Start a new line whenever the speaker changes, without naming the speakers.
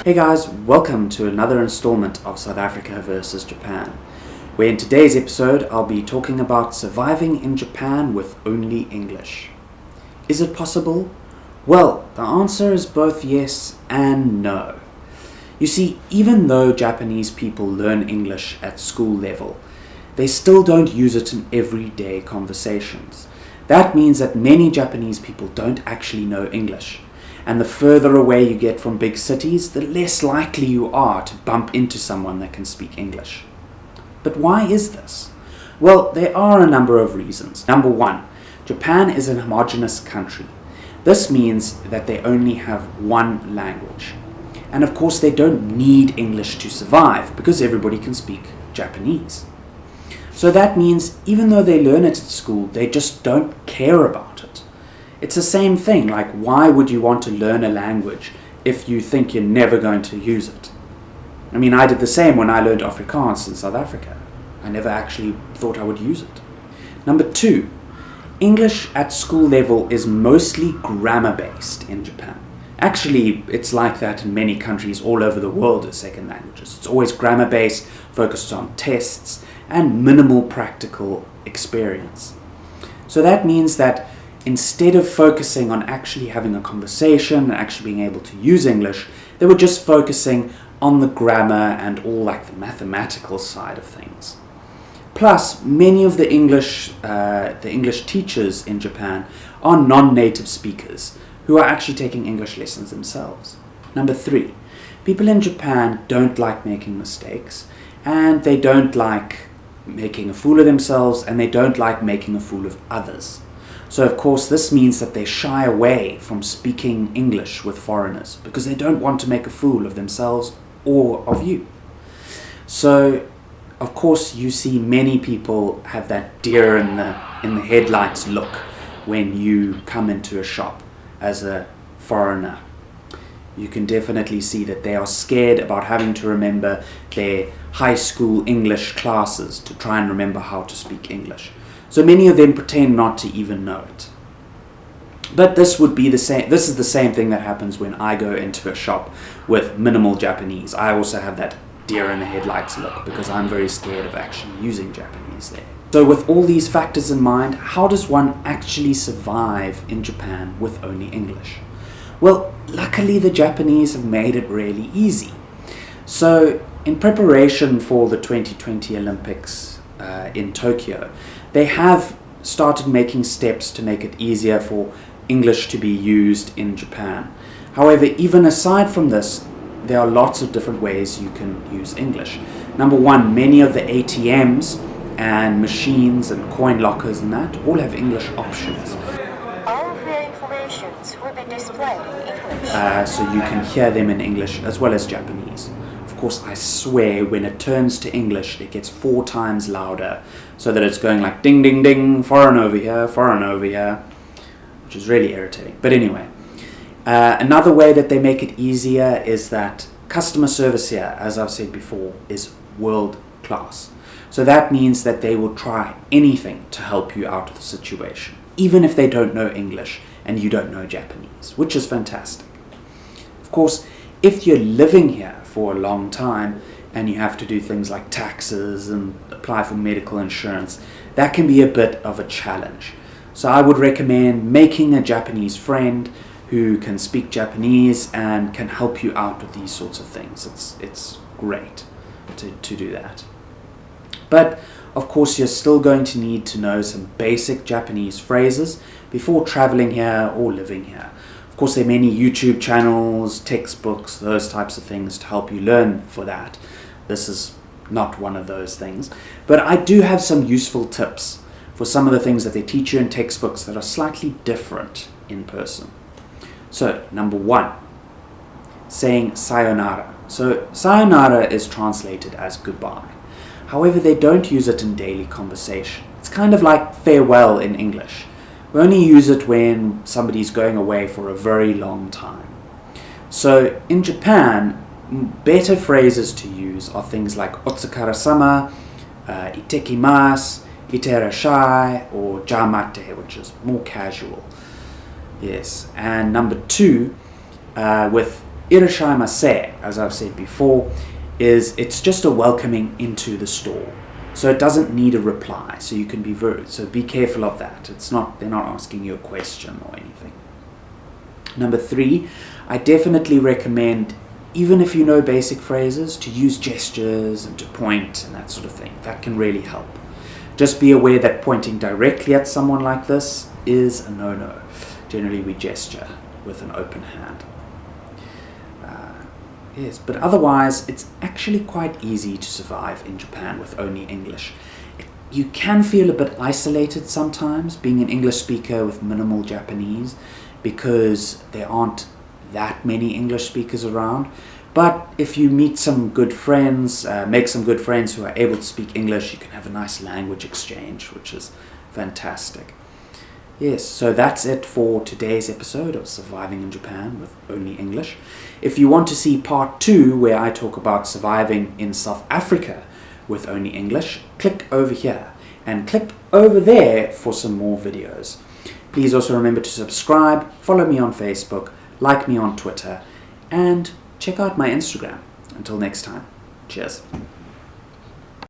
Hey guys, welcome to another installment of South Africa versus Japan, where in today's episode I'll be talking about surviving in Japan with only English. Is it possible? Well, the answer is both yes and no. You see, even though Japanese people learn English at school level, they still don't use it in everyday conversations. That means that many Japanese people don't actually know English. And the further away you get from big cities, the less likely you are to bump into someone that can speak English. But why is this? Well, there are a number of reasons. Number one, Japan is an homogeneous country. This means that they only have one language. And of course, they don't need English to survive because everybody can speak Japanese. So that means even though they learn it at school, they just don't care about it. It's the same thing, like why would you want to learn a language if you think you're never going to use it? I mean, I did the same when I learned Afrikaans in South Africa. I never actually thought I would use it. Number two, English at school level is mostly grammar-based in Japan. Actually, it's like that in many countries all over the world as second languages. It's always grammar-based, focused on tests, and minimal practical experience. So that means that instead of focusing on actually having a conversation and actually being able to use English, they were just focusing on the grammar and all like the mathematical side of things. Plus, many of the English teachers in Japan are non-native speakers who are actually taking English lessons themselves. Number three, people in Japan don't like making mistakes, and they don't like making a fool of themselves, and they don't like making a fool of others. So of course this means that they shy away from speaking English with foreigners because they don't want to make a fool of themselves or of you. So of course you see many people have that deer in the headlights look when you come into a shop as a foreigner. You can definitely see that they are scared about having to remember their high school English classes to try and remember how to speak English. So many of them pretend not to even know it. But this is the same thing that happens when I go into a shop with minimal Japanese. I also have that deer in the headlights look because I'm very scared of actually using Japanese there. So with all these factors in mind, how does one actually survive in Japan with only English? Well, luckily the Japanese have made it really easy. So in preparation for the 2020 Olympics in Tokyo, they have started making steps to make it easier for English to be used in Japan. However, even aside from this, there are lots of different ways you can use English. Number one, many of the ATMs and machines and coin lockers and that all have English options.
All of your information will be displayed in English.
So you can hear them in English as well as Japanese. Of course, I swear when it turns to English, it gets 4 times louder, so that it's going like ding, ding, ding, foreign over here, which is really irritating. But anyway, another way that they make it easier is that customer service here, as I've said before, is world class. So that means that they will try anything to help you out of the situation, even if they don't know English and you don't know Japanese, which is fantastic. Of course, if you're living here for a long time and you have to do things like taxes and apply for medical insurance, that can be a bit of a challenge. So I would recommend making a Japanese friend who can speak Japanese and can help you out with these sorts of things. It's great to do that. But of course you're still going to need to know some basic Japanese phrases before traveling here or living here. Of course, there are many YouTube channels, textbooks, those types of things to help you learn for that. This is not one of those things. But I do have some useful tips for some of the things that they teach you in textbooks that are slightly different in person. So, number one, saying sayonara. So, sayonara is translated as goodbye. However, they don't use it in daily conversation. It's kind of like farewell in English. We only use it when somebody's going away for a very long time. So in Japan, better phrases to use are things like otsukarasama, itekimasu, iterashai, or jamate, which is more casual. Yes, and number two, with Irashaimase, as I've said before, it's just a welcoming into the store. So it doesn't need a reply. So you can be careful of that. They're not asking you a question or anything. Number 3, I definitely recommend, even if you know basic phrases, to use gestures and to point and that sort of thing. That can really help. Just be aware that pointing directly at someone like this is a no-no. Generally we gesture with an open hand. Yes, but otherwise it's actually quite easy to survive in Japan with only English. You can feel a bit isolated sometimes being an English speaker with minimal Japanese, because there aren't that many English speakers around. But if you meet some good friends, make some good friends who are able to speak English, you can have a nice language exchange, which is fantastic. Yes, so that's it for today's episode of Surviving in Japan with Only English. If you want to see part 2, where I talk about surviving in South Africa with Only English, click over here and click over there for some more videos. Please also remember to subscribe, follow me on Facebook, like me on Twitter, and check out my Instagram. Until next time, cheers.